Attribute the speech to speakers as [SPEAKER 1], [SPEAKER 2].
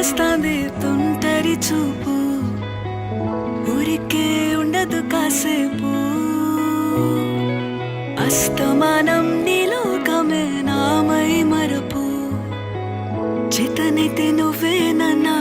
[SPEAKER 1] వస్తాంది తుంటరి చూపు, ఊరికే ఉండదు కాసేపు. అస్తమానం నీలోకమే నామై మరపు, చేతనైతే నువ్వే నన్నా